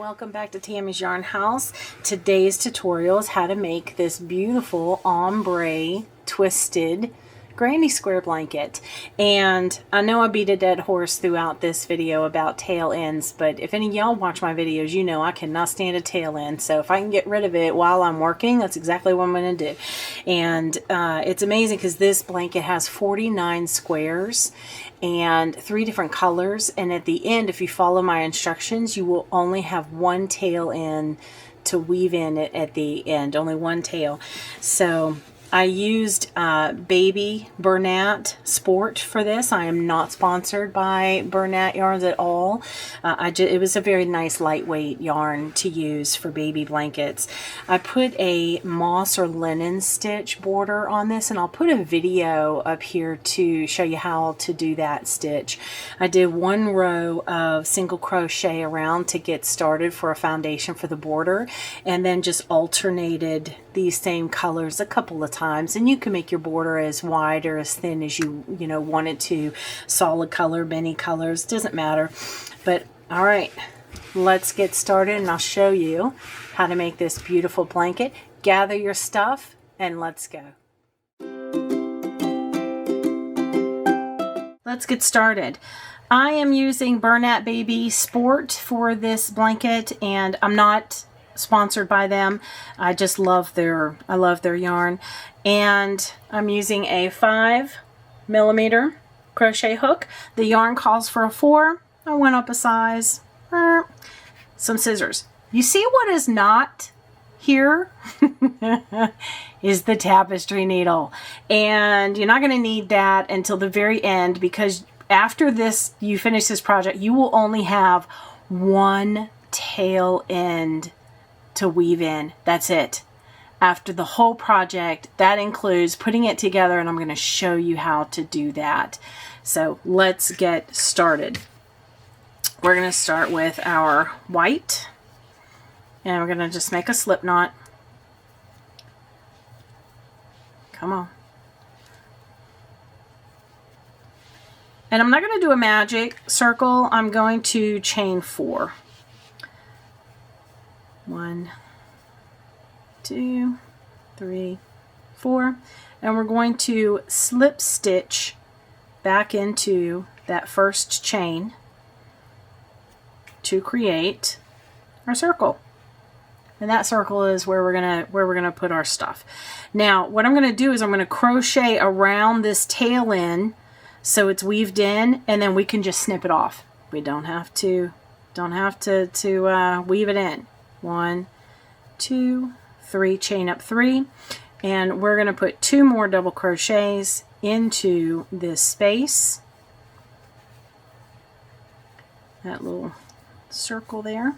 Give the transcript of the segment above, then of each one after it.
welcome back to Tammy's Yarn House. Today's tutorial is how to make this beautiful ombre twisted granny square blanket. And I know I beat a dead horse throughout this video about tail ends, but if any of y'all watch my videos, you know I cannot stand a tail end. So if I can get rid of it while I'm working, that's exactly what I'm going to do. And it's amazing because this blanket has 49 squares and 3 different colors. And at the end, if you follow my instructions, you will only have one tail end to weave in at the end, only one tail. So I used baby Bernat Sport for this. I am not sponsored by Bernat yarns at all. It was a very nice lightweight yarn to use for baby blankets. I put a moss or linen stitch border on this, and I'll put a video up here to show you how to do that stitch. I did 1 row of single crochet around to get started for a foundation for the border, and then just alternated these same colors a couple of times. And you can make your border as wide or as thin as you want it to. Solid color, many colors, doesn't matter. But all right, let's get started and I'll show you how to make this beautiful blanket. Gather your stuff and let's go. Let's get started. I am using Bernat Baby Sport for this blanket, and I'm not sponsored by them. I just love their yarn. And I'm using a 5mm crochet hook. The yarn calls for a 4. I went up a size. Some scissors. You see what is not here is the tapestry needle. And you're not going to need that until the very end, because after this, you finish this project, you will only have one tail end to weave in. That's it. After the whole project, that includes putting it together, and I'm going to show you how to do that. So let's get started. We're going to start with our white, and we're going to just make a slip knot. Come on. And I'm not going to do a magic circle. I'm going to chain 4. 1, 2, 3, 4, and we're going to slip stitch back into that first chain to create our circle. And that circle is where we're gonna put our stuff. Now, what I'm gonna do is I'm gonna crochet around this tail end so it's weaved in, and then we can just snip it off. We don't have to weave it in. 1, 2, 3, chain up 3, and we're going to put 2 more double crochets into this space, that little circle there,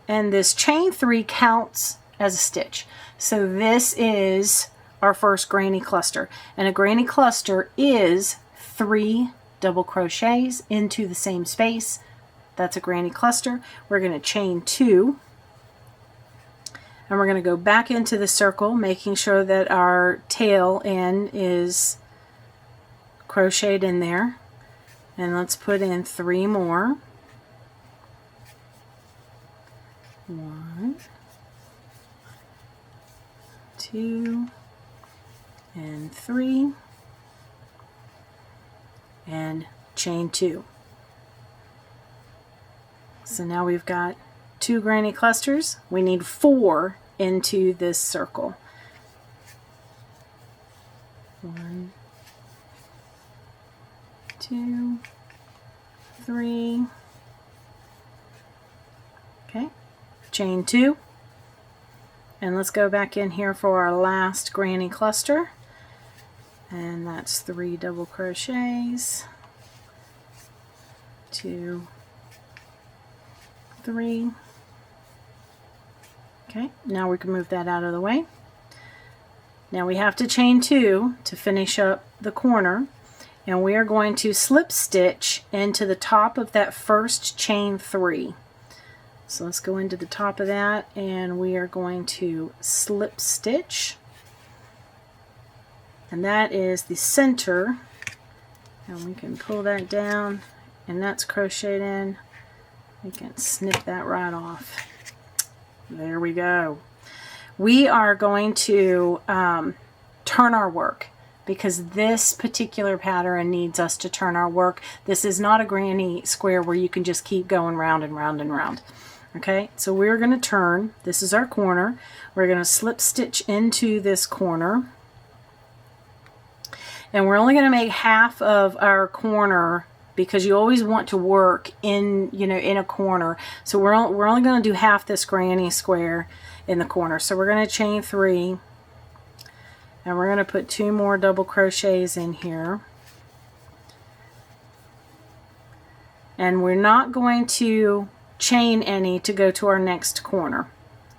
and this chain 3 counts as a stitch. So this is our first granny cluster, and a granny cluster is 3 double crochets into the same space. That's a granny cluster. We're going to chain 2, and we're going to go back into the circle, making sure that our tail end is crocheted in there. And let's put in 3 more. 1, 2, and 3, and chain 2. So now we've got 2 granny clusters. We need 4 into this circle. 1, 2, 3. Okay, chain 2. And let's go back in here for our last granny cluster. And that's 3 double crochets. 2, 3. Okay, now we can move that out of the way. Now we have to chain 2 to finish up the corner, and we are going to slip stitch into the top of that first chain 3. So let's go into the top of that, and we are going to slip stitch, and that is the center, and we can pull that down, and that's crocheted in You can snip that right off. There we go. We are going to turn our work, because this particular pattern needs us to turn our work. This is not a granny square where you can just keep going round and round and round. Okay, so we're going to turn. This is our corner. We're going to slip stitch into this corner. And we're only going to make half of our corner, because you always want to work in, you know, in a corner. So we're only going to do half this granny square in the corner. So we're going to chain 3, and we're going to put 2 more double crochets in here. And we're not going to chain any to go to our next corner.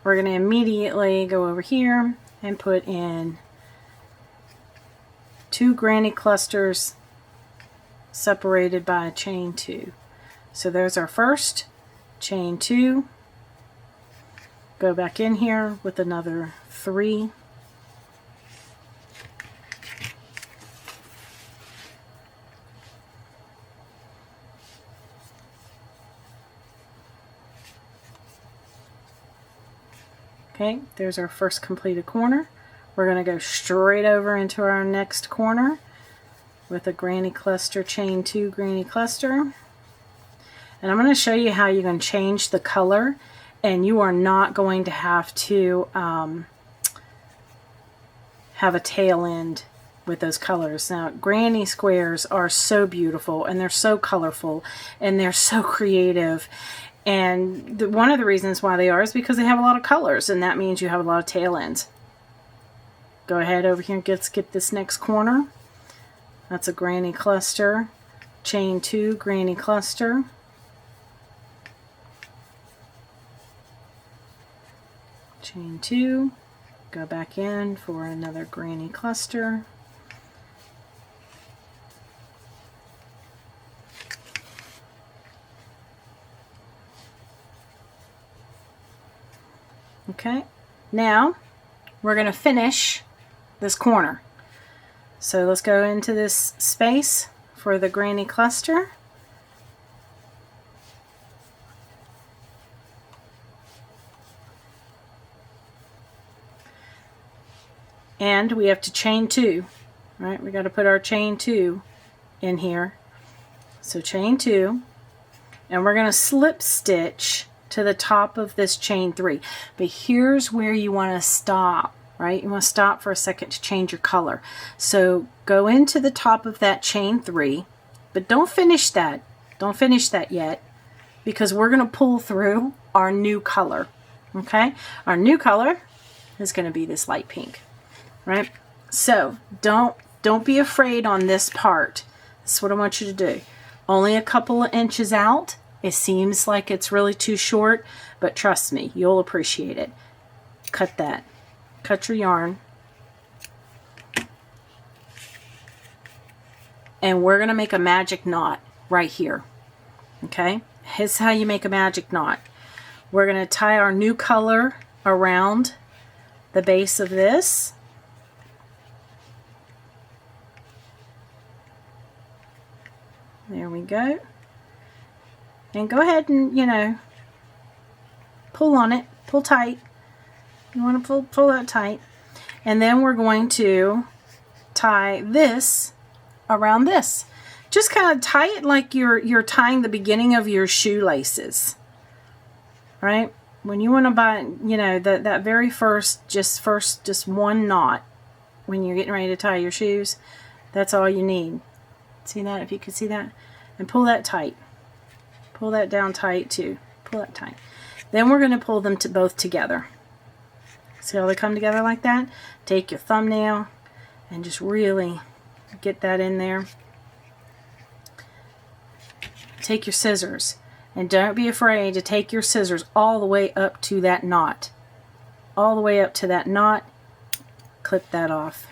We're going to immediately go over here and put in 2 granny clusters separated by a chain 2. So there's our first, chain 2, go back in here with another 3, okay, there's our first completed corner. We're going to go straight over into our next corner with a granny cluster, chain 2 granny cluster. And I'm going to show you how you can change the color, and you are not going to have to have a tail end with those colors. Now, granny squares are so beautiful, and they're so colorful, and they're so creative. And one of the reasons why they are is because they have a lot of colors, and that means you have a lot of tail ends. Go ahead over here and get this next corner. That's a granny cluster, chain 2 granny cluster, chain 2, go back in for another granny cluster, okay. Now we're going to finish this corner. So let's go into this space for the granny cluster. And we have to chain 2, right? We got to put our chain 2 in here. So chain 2, and we're going to slip stitch to the top of this chain 3. But here's where you want to stop. Right? You want to stop for a second to change your color. So go into the top of that chain 3, but don't finish that. Don't finish that yet, because we're going to pull through our new color. Okay? Our new color is going to be this light pink. Right? So don't be afraid on this part. That's what I want you to do. Only a couple of inches out. It seems like it's really too short, but trust me, you'll appreciate it. Cut that. Cut your yarn, and we're going to make a magic knot right here. Okay, here's how you make a magic knot. We're going to tie our new color around the base of this. There we go. And go ahead and, you know, pull on it, pull tight. You want to pull that tight. And then we're going to tie this around this. Just kind of tie it like you're tying the beginning of your shoelaces. Right? When you want to buy, you know, that very first just one knot when you're getting ready to tie your shoes, that's all you need. See that? If you could see that? And pull that tight. Pull that down tight too. Pull that tight. Then we're going to pull them both together. See how they come together like that? Take your thumbnail and just really get that in there. Take your scissors, and don't be afraid to take your scissors all the way up to that knot. All the way up to that knot. Clip that off.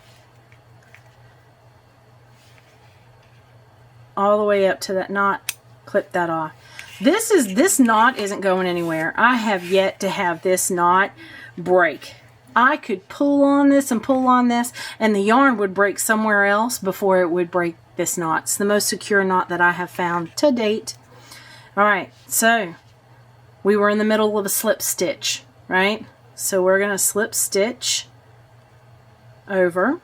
All the way up to that knot. Clip that off. This knot isn't going anywhere. I have yet to have this knot break. I could pull on this and pull on this, and the yarn would break somewhere else before it would break this knot. It's the most secure knot that I have found to date. Alright, so we were in the middle of a slip stitch, right? So we're going to slip stitch over,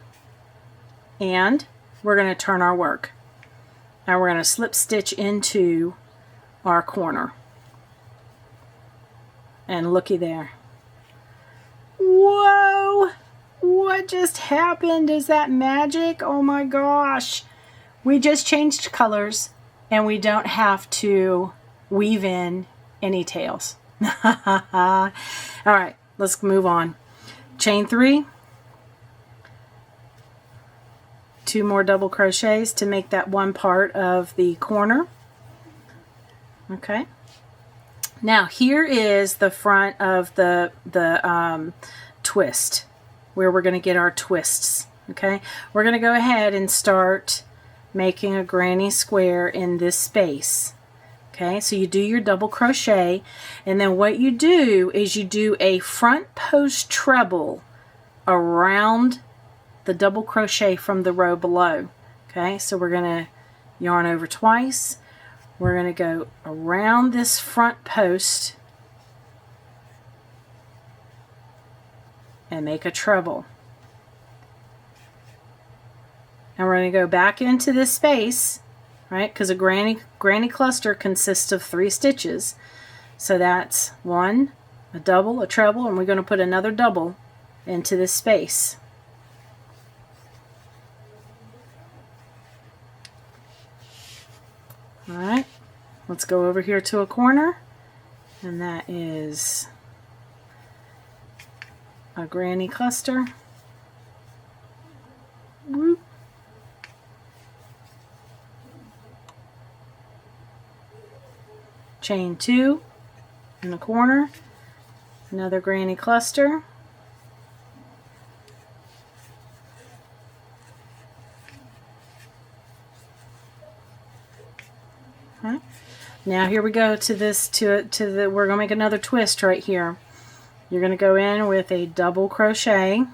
and we're going to turn our work. Now we're going to slip stitch into our corner. And looky there. Whoa! What just happened? Is that magic? Oh my gosh! We just changed colors, and we don't have to weave in any tails. All right, let's move on. Chain 3, 2 more double crochets to make that one part of the corner. Okay. Now here is the front of the twist, where we're going to get our twists. Okay, we're going to go ahead and start making a granny square in this space. Okay, so you do your double crochet, and then what you do is you do a front post treble around the double crochet from the row below. Okay, so we're going to yarn over twice. We're going to go around this front post and make a treble. And we're going to go back into this space, right? Because a granny cluster consists of 3 stitches. So that's 1, a double, a treble, and we're going to put another double into this space. All right, let's go over here to a corner, and that is a granny cluster. Whoop. Chain 2 in the corner, another granny cluster. Okay. Now here we go to this we're going to make another twist right here. You're going to go in with a double crochet,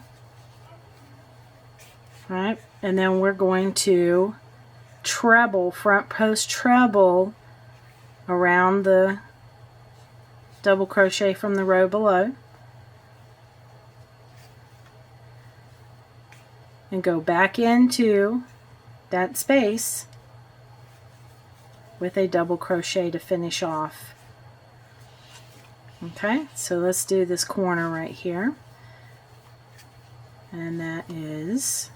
right? And then we're going to treble, front post treble around the double crochet from the row below, and go back into that space with a double crochet to finish off. Okay, so let's do this corner right here, and that is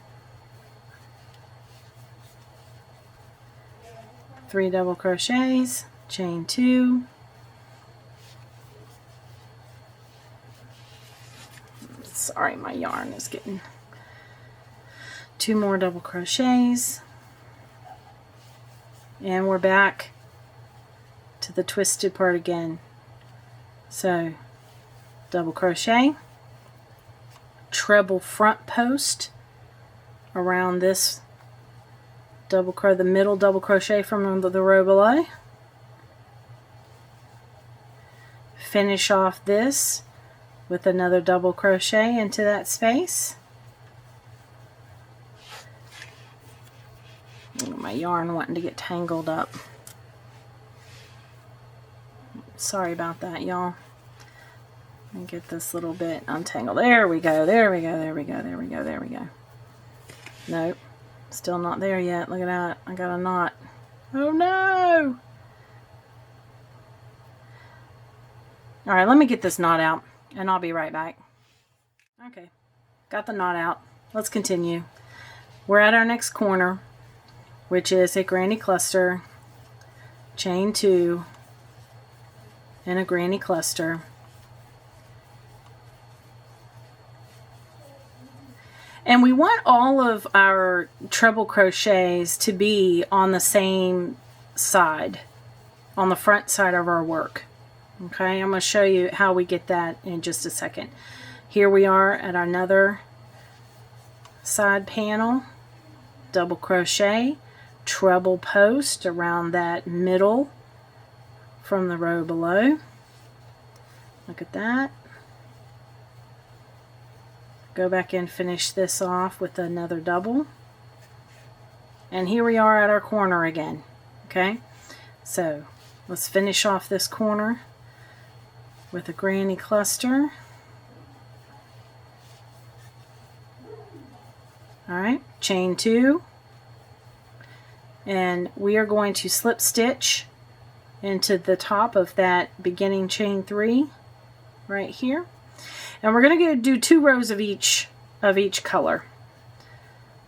3 double crochets, chain 2, sorry, my yarn is getting 2 more double crochets, and we're back to the twisted part again. So double crochet, treble front post around this the middle double crochet from the row below, finish off this with another double crochet into that space. My yarn wanting to get tangled up. Sorry about that, y'all. Let me get this little bit untangled. There we go, there we go, there we go, there we go, there we go. Nope, still not there yet. Look at that, I got a knot. Oh no! Alright, let me get this knot out, and I'll be right back. Okay, got the knot out. Let's continue. We're at our next corner, which is a granny cluster, chain 2, and a granny cluster. And we want all of our treble crochets to be on the same side, on the front side of our work. Okay, I'm going to show you how we get that in just a second. Here we are at another side panel, double crochet, treble post around that middle from the row below. Look at that. Go back and finish this off with another double. And here we are at our corner again. Okay, so let's finish off this corner with a granny cluster. Alright, chain 2, and we are going to slip stitch into the top of that beginning chain 3 right here, and we're going to do 2 rows of each color,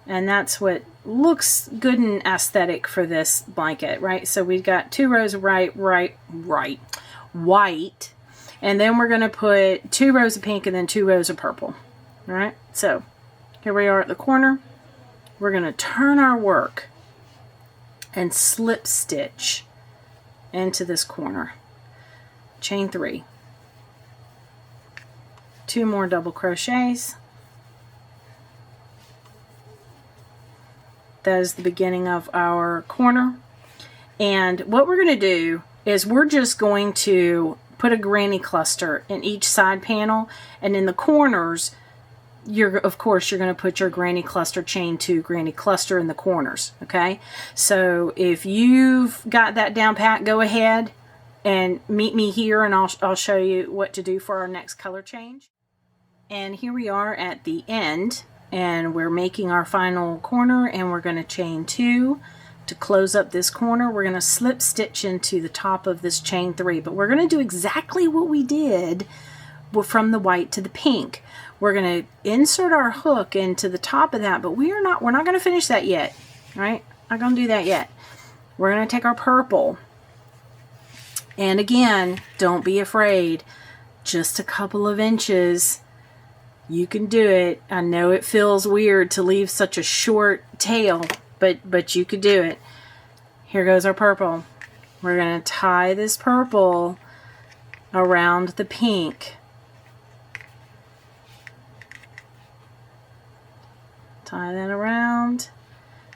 and that's what looks good and aesthetic for this blanket, right? So we've got 2 rows of white, and then we're going to put 2 rows of pink and then 2 rows of purple. All right, so here we are at the corner. We're going to turn our work and slip stitch into this corner. Chain 3. 2 more double crochets. That is the beginning of our corner. And what we're going to do is we're just going to put a granny cluster in each side panel, and in the corners, of course you're going to put your granny cluster chain 2 granny cluster in the corners. Okay, so if you've got that down pat, go ahead and meet me here, and I'll show you what to do for our next color change. And here we are at the end, and we're making our final corner, and we're going to chain 2 to close up this corner. We're going to slip stitch into the top of this chain 3, but we're going to do exactly what we did from the white to the pink. We're going to insert our hook into the top of that, but we're not going to finish that yet. All right, not going to do that yet. We're going to take our purple, and again, don't be afraid, just a couple of inches. You can do it. I know it feels weird to leave such a short tail, but you could do it. Here goes our purple. We're going to tie this purple around the pink. Tie that around,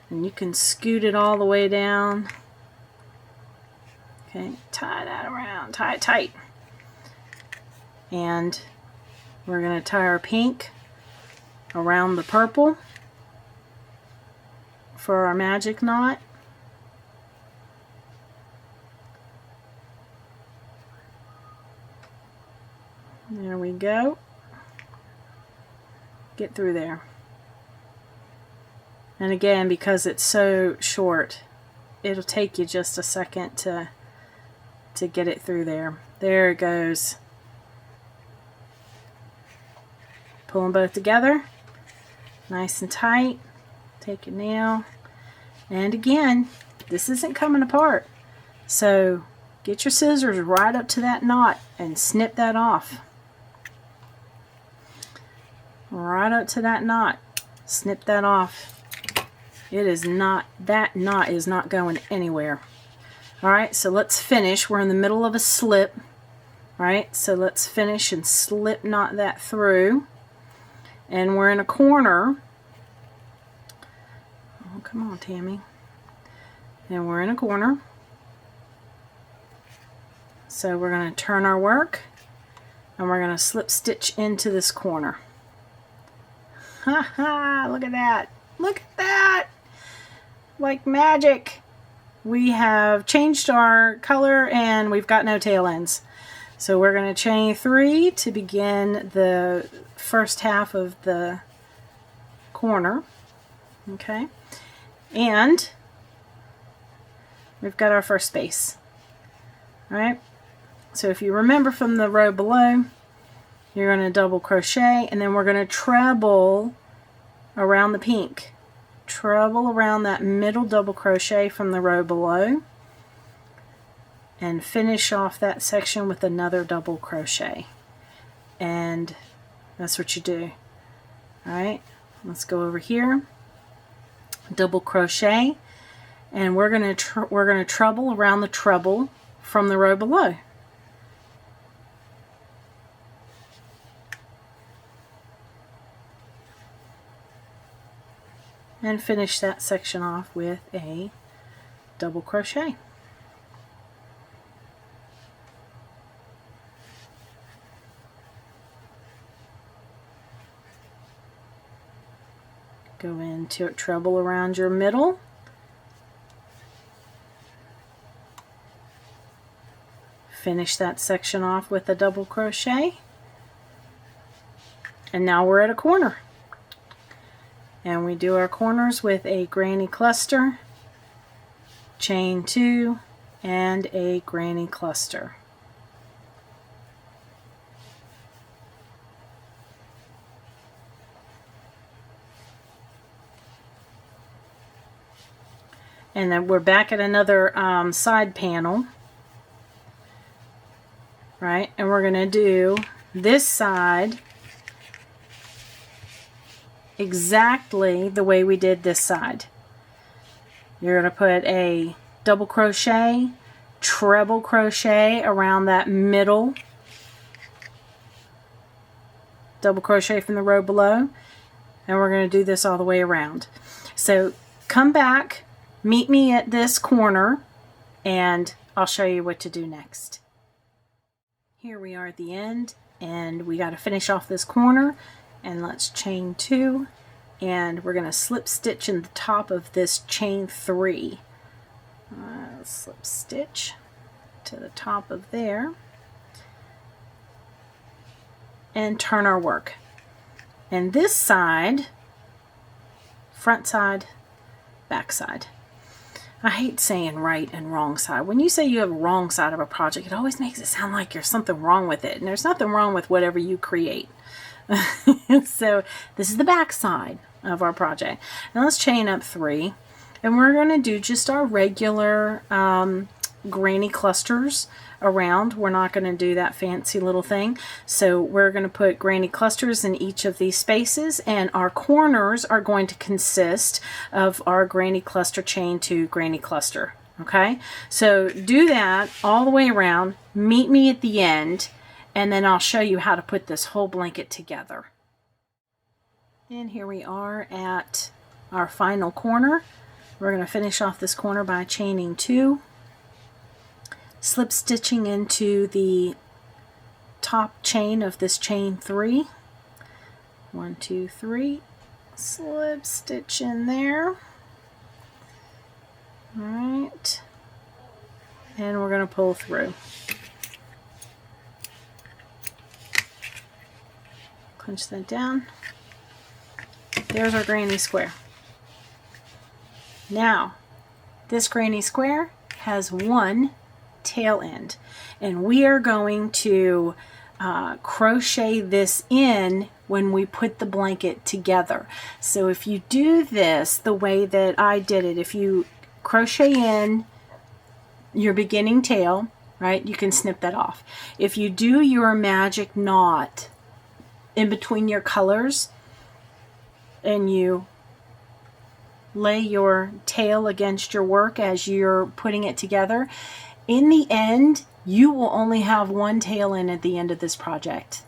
and you can scoot it all the way down. Okay, tie that around, tie it tight. And we're going to tie our pink around the purple for our magic knot. There we go. Get through there. And again, because it's so short, it'll take you just a second to get it through there. There it goes. Pull them both together, nice and tight. Take your nail, and again, this isn't coming apart, so get your scissors right up to that knot and snip that off. Right up to that knot, snip that off. It is not, that knot is not going anywhere. All right, so let's finish. We're in the middle of a slip. All right, so let's finish and slip knot that through. And we're in a corner. Oh, come on, Tammy. And we're in a corner. So we're going to turn our work, and we're going to slip stitch into this corner. Ha ha, look at that. Look at that. Like magic. We have changed our color, and we've got no tail ends. So we're going to chain 3 to begin the first half of the corner. Okay, and we've got our first space. All right, so if you remember from the row below, you're going to double crochet, and then we're going to treble around the pink. Treble around that middle double crochet from the row below, and finish off that section with another double crochet. And that's what you do. All right, let's go over here, double crochet, and we're going to treble around the treble from the row below. And finish that section off with a double crochet. Go into treble around your middle. Finish that section off with a double crochet. And now we're at a corner. And we do our corners with a granny cluster, chain 2, and a granny cluster. And then we're back at another side panel, right? And we're going to do this side exactly the way we did this side. You're going to put a double crochet, treble crochet around that middle, double crochet from the row below, and we're going to do this all the way around. So come back, meet me at this corner, and I'll show you what to do next. Here we are at the end, and we got to finish off this corner, and let's chain 2, and we're going to slip stitch in the top of this chain 3. Slip stitch to the top of there, and turn our work. And this side, front side, back side. I hate saying right and wrong side. When you say you have a wrong side of a project, it always makes it sound like there's something wrong with it. And there's nothing wrong with whatever you create. So this is the back side of our project. Now let's chain up 3. And we're going to do just our regular granny clusters around. We're not going to do that fancy little thing. So we're going to put granny clusters in each of these spaces, and our corners are going to consist of our granny cluster chain 2 granny cluster. Okay, so do that all the way around. Meet me at the end, and then I'll show you how to put this whole blanket together. And here we are at our final corner. We're going to finish off this corner by chaining 2, slip stitching into the top chain of this chain 3. 1, 2, 3. Slip stitch in there. Alright. And we're going to pull through. Clench that down. There's our granny square. Now, this granny square has one tail end, and we are going to crochet this in when we put the blanket together. So if you do this the way that I did it, if you crochet in your beginning tail, right, you can snip that off. If you do your magic knot in between your colors and you lay your tail against your work as you're putting it together, in the end, you will only have one tail in at the end of this project.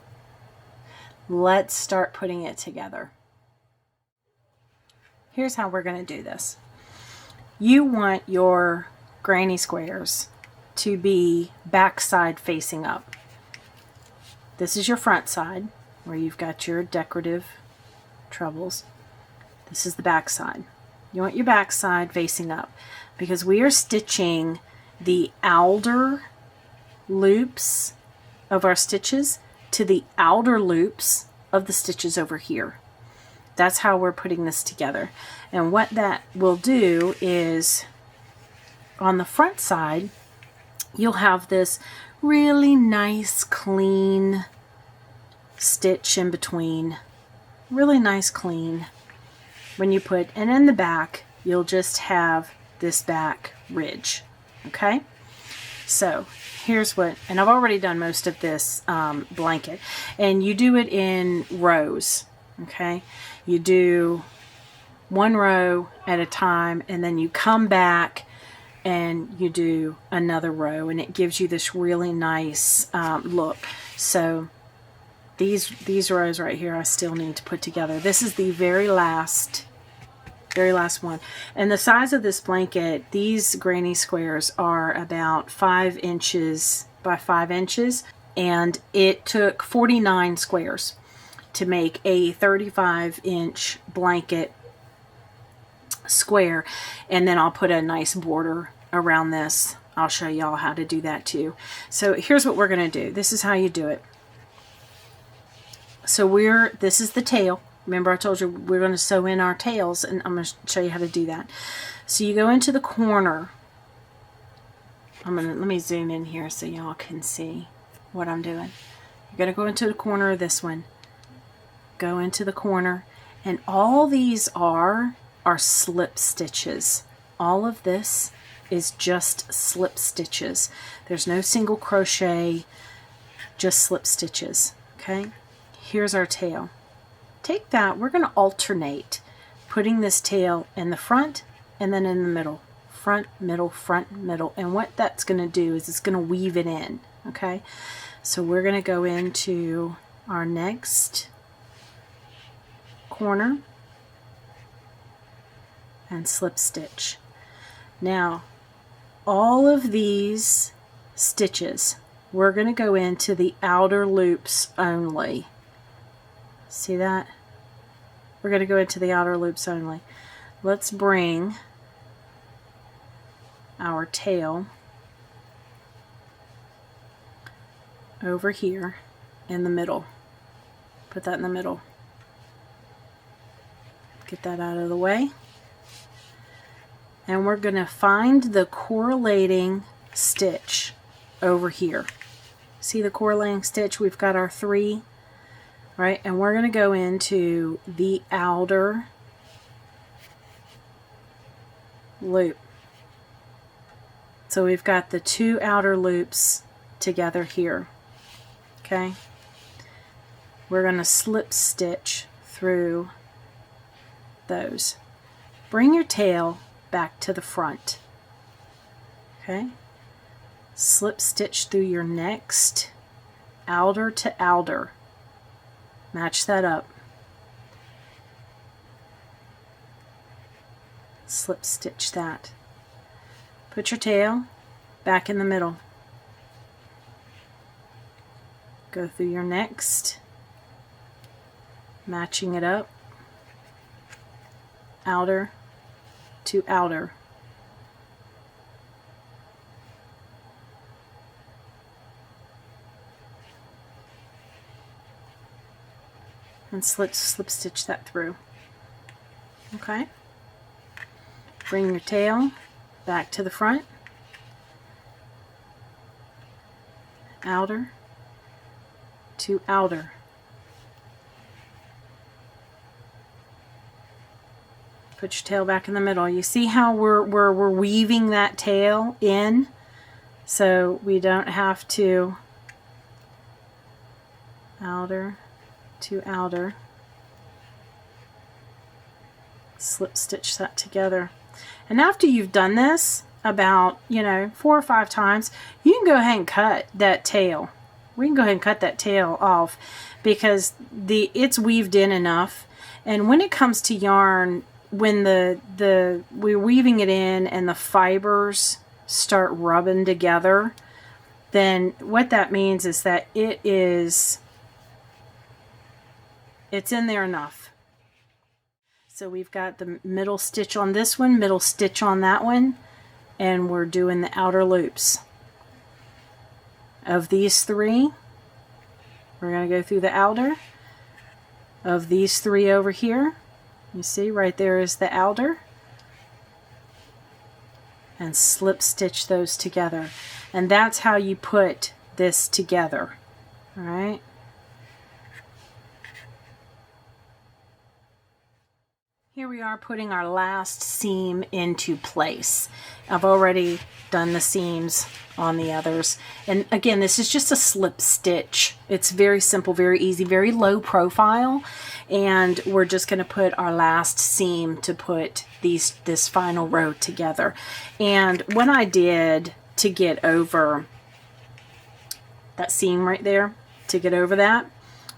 Let's start putting it together. Here's how we're going to do this. You want your granny squares to be backside facing up. This is your front side where you've got your decorative trebles. This is the back side. You want your back side facing up because we are stitching the outer loops of our stitches to the outer loops of the stitches over here. That's how we're putting this together. And what that will do is on the front side, you'll have this really nice clean stitch in between. Really nice clean. When you put, and in the back, you'll just have this back ridge. Okay? So here's what, and I've already done most of this blanket, and you do it in rows. Okay? You do one row at a time, and then you come back and you do another row, and it gives you this really nice look. So these rows right here I still need to put together. This is the very last one. And the size of this blanket, these granny squares are about 5 inches by 5 inches, and it took 49 squares to make a 35-inch blanket square. And then I'll put a nice border around this I'll show y'all how to do that too. So here's what we're going to do. This is how you do it. So this is the tail. Remember I told you we're going to sew in our tails, and I'm going to show you how to do that. So you go into the corner. Let me zoom in here so y'all can see what I'm doing. You're going to go into the corner of this one. Go into the corner, and all these are slip stitches. All of this is just slip stitches. There's no single crochet, just slip stitches. Okay, here's our tail. Take that, we're going to alternate putting this tail in the front and then in the middle. Front, middle. And what that's going to do is it's going to weave it in. Okay, so we're going to go into our next corner and slip stitch. Now all of these stitches, we're going to go into the outer loops only. See that? We're going to go into the outer loops only. Let's bring our tail over here in the middle. Put that in the middle. Get that out of the way. And we're going to find the correlating stitch over here. See the correlating stitch? We've got our 3, right? And we're going to go into the outer loop. So we've got the 2 outer loops together here. Okay? We're going to slip stitch through those. Bring your tail back to the front. Okay? Slip stitch through your next outer to outer. Match that up. Slip stitch that. Put your tail back in the middle. Go through your next, matching it up, outer to outer. And slip stitch that through. Okay? Bring your tail back to the front, outer to outer. Put your tail back in the middle. You see how we're weaving that tail in, so we don't have to outer to outer. Slip stitch that together. And after you've done this about, 4 or 5 times, you can go ahead and cut that tail. We can go ahead and cut that tail off because it's weaved in enough. And when it comes to yarn, when we're weaving it in and the fibers start rubbing together, then what that means is that it's in there enough. So we've got the middle stitch on this one, middle stitch on that one, and we're doing the outer loops. Of these 3, we're going to go through the outer. Of these 3 over here, you see right there is the outer. And slip stitch those together. And that's how you put this together. All right? Here we are putting our last seam into place. I've already done the seams on the others. And again, this is just a slip stitch. It's very simple, very easy, very low profile. And we're just going to put our last seam to put this final row together. And what I did to get over that seam right there, to get over that,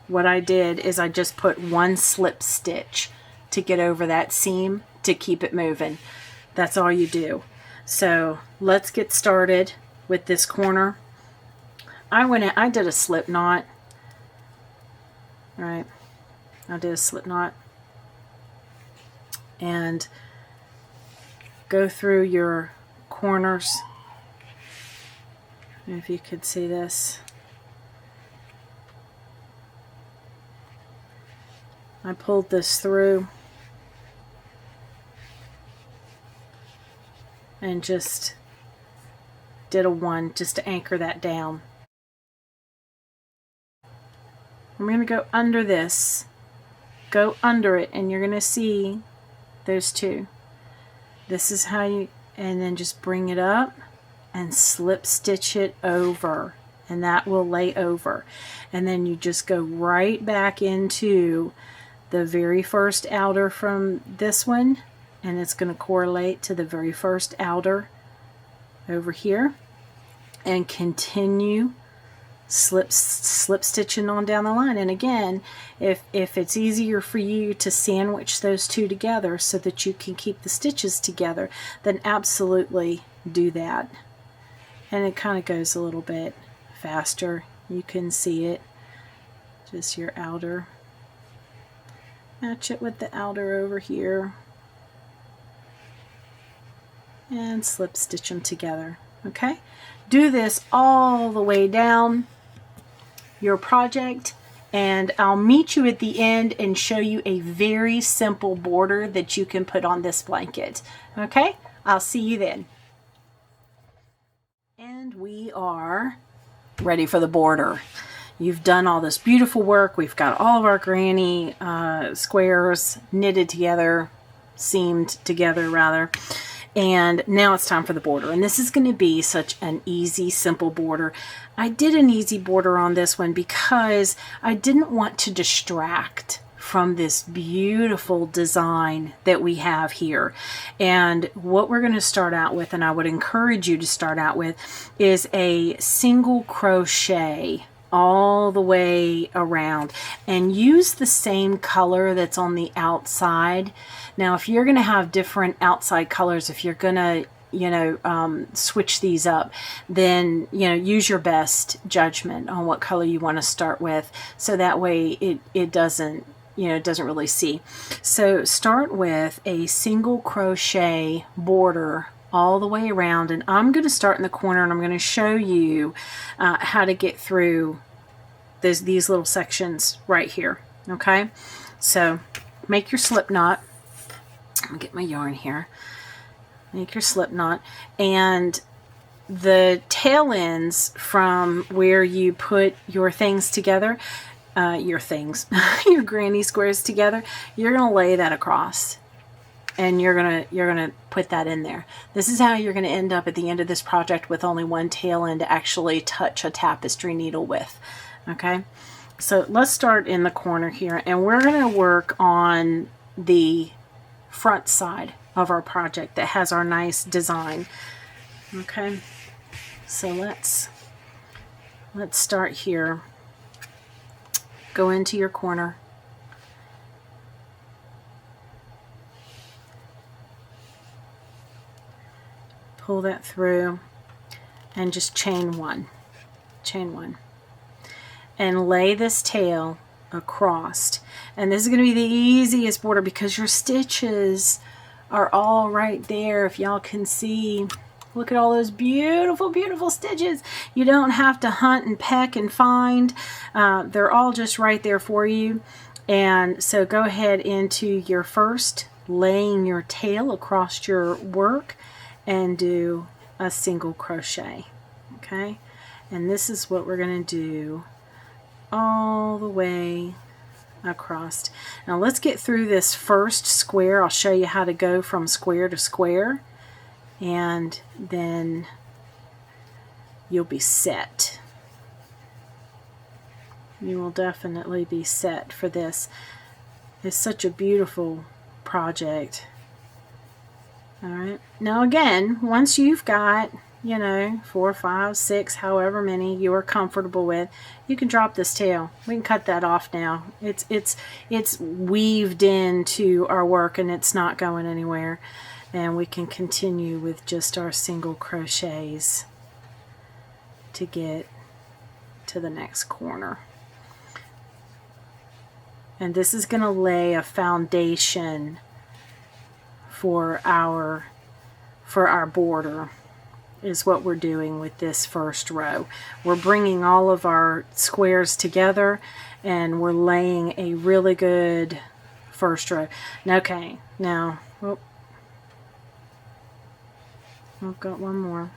what I did is I just put 1 slip stitch to get over that seam to keep it moving. That's all you do. So let's get started with this corner. I did a slip knot. All right, I did a slip knot and go through your corners If you could see this. I pulled this through and just did a 1 just to anchor that down. I'm going to go under this, go under it, and you're going to see those 2. This is how you, and then just bring it up and slip stitch it over, and that will lay over. And then you just go right back into the very first outer from this one, and it's going to correlate to the very first outer over here, and continue slip stitching on down the line. And again, if it's easier for you to sandwich those 2 together so that you can keep the stitches together, then absolutely do that. And it kind of goes a little bit faster. You can see it, just your outer. Match it with the outer over here and slip stitch them together. Okay, do this all the way down your project, and I'll meet you at the end and show you a very simple border that you can put on this blanket. Okay, I'll see you then. And we are ready for the border. You've done all this beautiful work. We've got all of our granny squares knitted together, seamed together rather. And now it's time for the border. And this is going to be such an easy, simple border. I did an easy border on this one because I didn't want to distract from this beautiful design that we have here. And what we're going to start out with, and I would encourage you to start out with, is a single crochet all the way around, and use the same color that's on the outside. Now, if you're going to have different outside colors, if you're going to switch these up, then use your best judgment on what color you want to start with, so that way it doesn't really see. So start with a single crochet border all the way around, and I'm going to start in the corner, and I'm going to show you how to get through these little sections right here. Okay, so make your slip knot. I'm gonna get my yarn here. Make your slip knot, and the tail ends from where you put your things together, your granny squares together, you're gonna lay that across, and you're gonna put that in there. This is how you're gonna end up at the end of this project with only one tail end to actually touch a tapestry needle with. Okay, so let's start in the corner here, and we're gonna work on the front side of our project that has our nice design. Okay, so let's start here. Go into your corner. Pull that through and just chain one, and lay this tail across. And this is going to be the easiest border because your stitches are all right there. If y'all can see, look at all those beautiful, beautiful stitches. You don't have to hunt and peck and find. They're all just right there for you. And so go ahead into your first, laying your tail across your work, and do a single crochet. Okay, and this is what we're going to do all the way across. Now let's get through this first square. I'll show you how to go from square to square, and then you'll be set. You will definitely be set for this. It's such a beautiful project. Alright, now again, once you've got 4, 5, 6, however many you are comfortable with, you can drop this tail. We can cut that off now. It's weaved into our work, and it's not going anywhere. And we can continue with just our single crochets to get to the next corner. And this is going to lay a foundation for our border. is what we're doing with this first row. We're bringing all of our squares together and we're laying a really good first row. Okay, now, oh, I've got one more.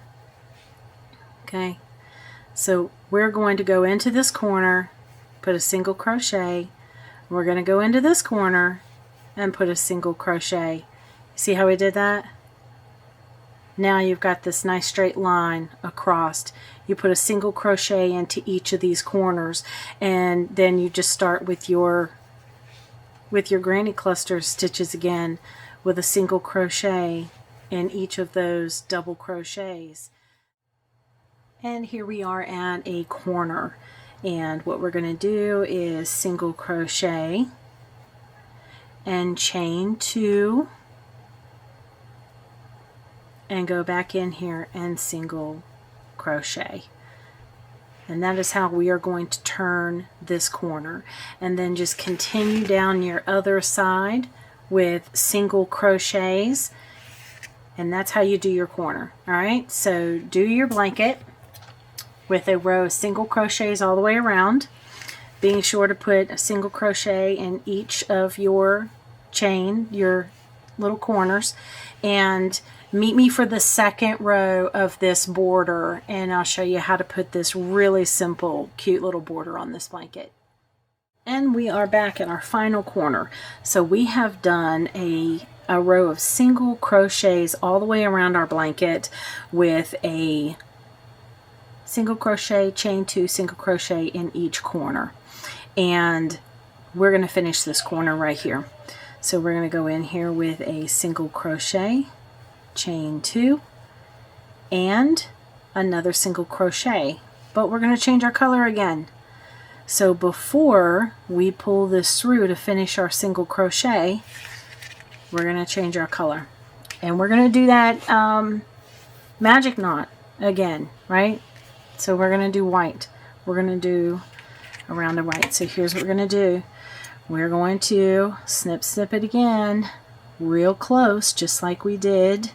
Okay, so we're going to go into this corner, put a single crochet. We're going to go into this corner and put a single crochet. See how we did that? Now you've got this nice straight line across. You put a single crochet into each of these corners, and then you just start with your granny cluster stitches again with a single crochet in each of those double crochets. And here we are at a corner, and what we're going to do is single crochet and chain 2 and go back in here and single crochet. And that is how we are going to turn this corner. And then just continue down your other side with single crochets, and that's how you do your corner. Alright, so do your blanket with a row of single crochets all the way around, being sure to put a single crochet in each of your chain, your little corners, and meet me for the second row of this border, and I'll show you how to put this really simple, cute little border on this blanket. And we are back in our final corner. So we have done a row of single crochets all the way around our blanket with a single crochet, chain 2, single crochet in each corner. And we're going to finish this corner right here. So we're going to go in here with a single crochet, chain 2, and another single crochet, but we're going to change our color again. So before we pull this through to finish our single crochet, we're going to change our color, and we're going to do that magic knot again, right? So we're going to do white. We're going to do around the white. So here's what we're going to do. We're going to snip it again real close, just like we did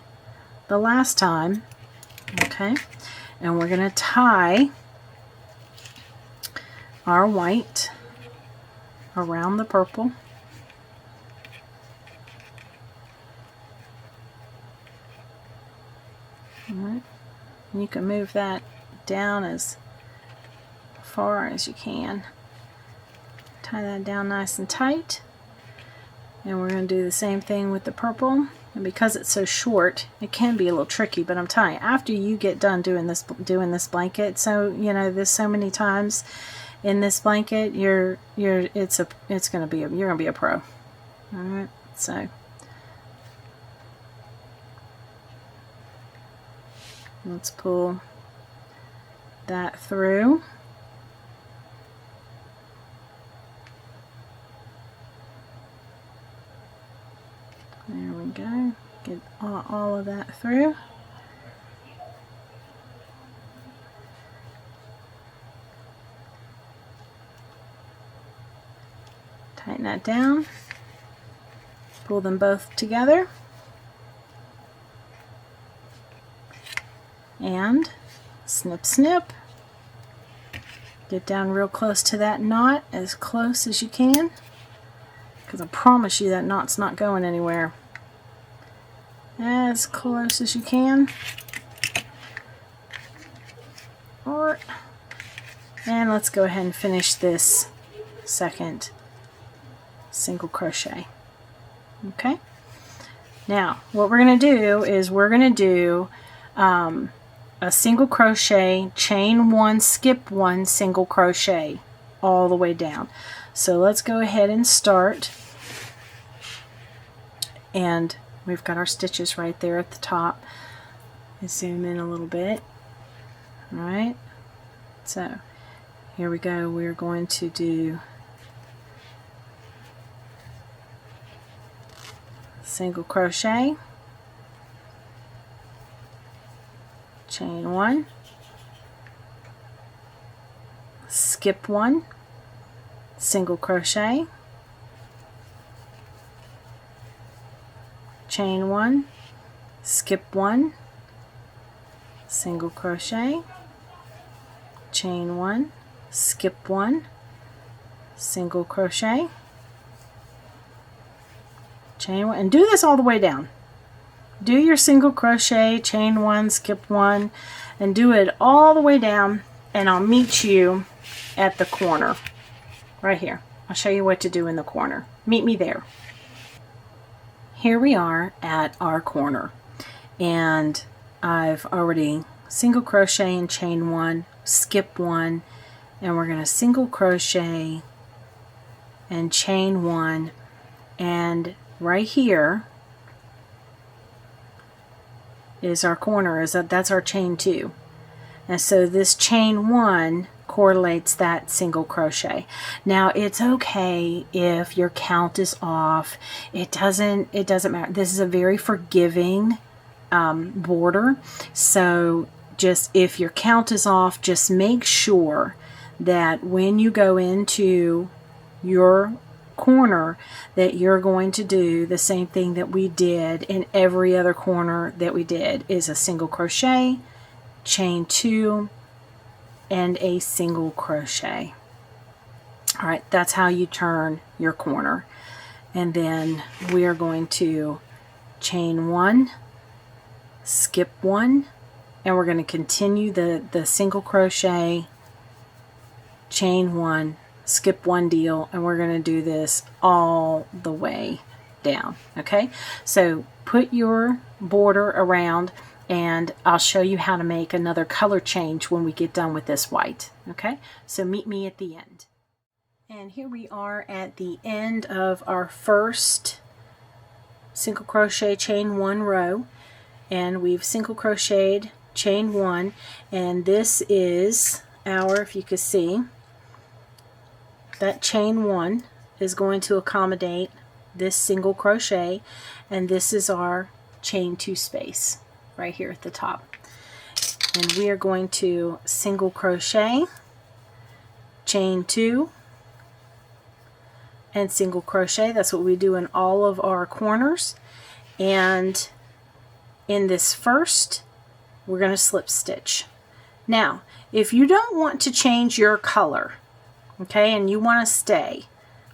the last time. Okay, and we're going to tie our white around the purple. All right. You can move that down as far as you can. Tie that down nice and tight. And we're going to do the same thing with the purple. And because it's so short, it can be a little tricky, but I'm telling you, after you get done doing this blanket, so you know this so many times in this blanket, you're gonna be a pro. All right, so let's pull that through. There we go. Get all of that through. Tighten that down. Pull them both together. And snip, snip. Get down real close to that knot, as close as you can, because I promise you that knot's not going anywhere. As close as you can. And let's go ahead and finish this second single crochet. Okay, now what we're going to do is we're going to do a single crochet, chain 1, skip 1, single crochet all the way down. So let's go ahead and start, and we've got our stitches right there at the top. Let's zoom in a little bit. All right, so here we go. We're going to do single crochet, chain 1, skip 1, single crochet, chain 1, skip 1, single crochet, chain 1, skip 1, single crochet, chain 1, and do this all the way down. Do your single crochet, chain 1, skip 1, and do it all the way down, and I'll meet you at the corner right here. I'll show you what to do in the corner. Meet me there. Here we are at our corner, and I've already single crochet and chain 1, skip 1, and we're going to single crochet and chain 1, and right here is our corner. That's our chain 2, and so this chain 1 correlates that single crochet. Now it's okay if your count is off. It doesn't matter. This is a very forgiving border, so just if your count is off, just make sure that when you go into your corner that you're going to do the same thing that we did in every other corner that we did, is a single crochet, chain 2, and a single crochet. All right, that's how you turn your corner. And then we are going to chain 1, skip 1, and we're going to continue the single crochet, chain 1, skip 1 deal, and we're going to do this all the way down. Okay, so put your border around, and I'll show you how to make another color change when we get done with this white. Okay, so meet me at the end. And here we are at the end of our first single crochet, chain 1 row, and we've single crocheted, chain 1, and this is our, if you could see, that chain 1 is going to accommodate this single crochet, and this is our chain 2 space right here at the top. And we are going to single crochet, chain 2, and single crochet. That's what we do in all of our corners. And in this first, we're going to slip stitch. Now, if you don't want to change your color, okay, and you want to stay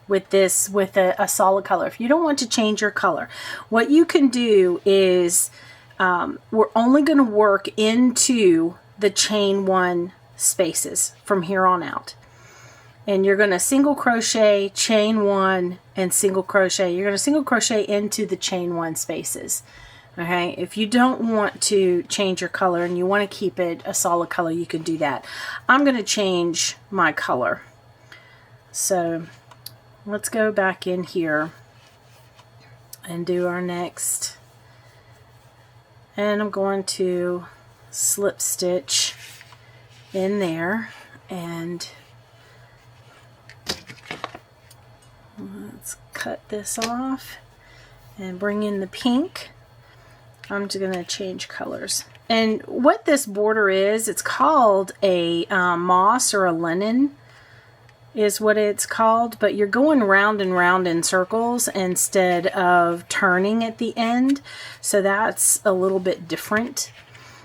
with this, with a solid color, if you don't want to change your color, what you can do is we're only going to work into the chain 1 spaces from here on out. And you're going to single crochet, chain 1, and single crochet. You're going to single crochet into the chain 1 spaces. Okay, if you don't want to change your color and you want to keep it a solid color, you can do that. I'm going to change my color. So let's go back in here and do our next. And I'm going to slip stitch in there, and let's cut this off and bring in the pink. I'm just going to change colors. And what this border is, it's called a moss or a linen is what it's called, but you're going round and round in circles instead of turning at the end. So that's a little bit different,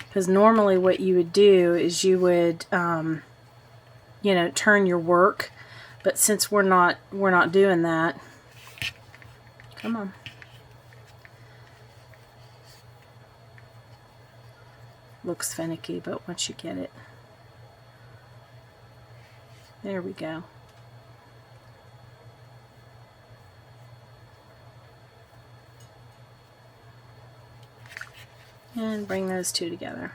because normally what you would do is you would you know, turn your work, but since we're not doing that, come on. Looks finicky, but once you get it, there we go. And bring those two together.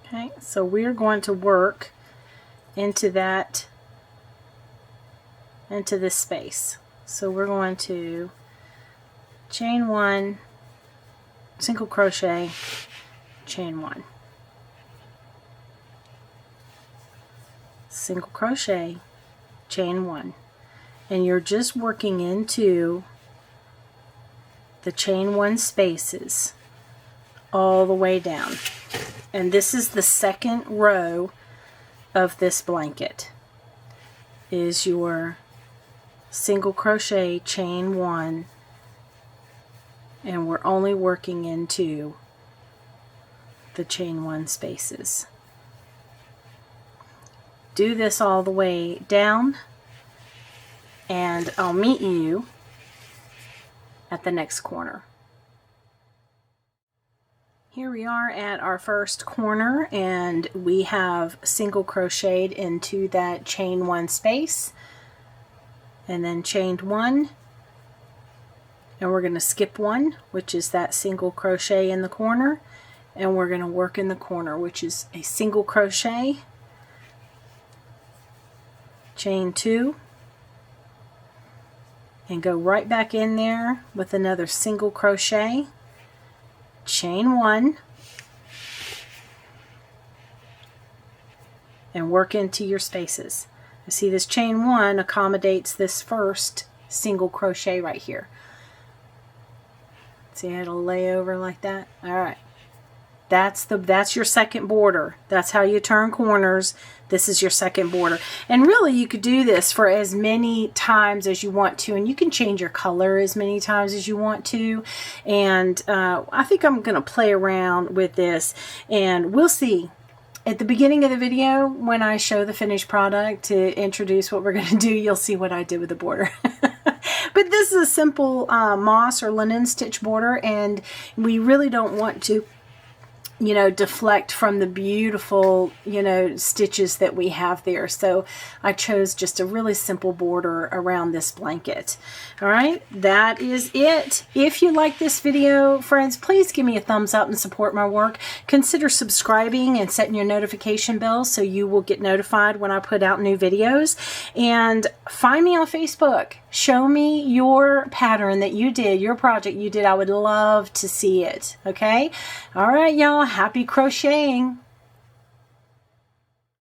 Okay, so we're going to work into that, into this space. So we're going to chain 1, single crochet, chain 1, single crochet, chain 1, and you're just working into the chain 1 spaces all the way down. And this is the second row of this blanket, is your single crochet, chain 1, and we're only working into the chain 1 spaces. Do this all the way down, and I'll meet you at the next corner. Here we are at our first corner, and we have single crocheted into that chain 1 space, and then chained 1, and we're going to skip 1, which is that single crochet in the corner, and we're going to work in the corner, which is a single crochet, chain 2, and go right back in there with another single crochet, chain 1, and work into your spaces. You see this chain 1 accommodates this first single crochet right here. See how it'll lay over like that? Alright. That's your second border. That's how you turn corners. This is your second border. And really you could do this for as many times as you want to, and you can change your color as many times as you want to. And I think I'm going to play around with this, and we'll see at the beginning of the video when I show the finished product to introduce what we're going to do. You'll see what I did with the border. But this is a simple moss or linen stitch border, and we really don't want to, you know, deflect from the beautiful, you know, stitches that we have there. So I chose just a really simple border around this blanket. All right, that is it. If you like this video, friends, please give me a thumbs up and support my work. Consider subscribing and setting your notification bell so you will get notified when I put out new videos. And find me on Facebook. Show me your pattern that you did, your project you did. I would love to see it. Okay? All right, y'all. Happy crocheting.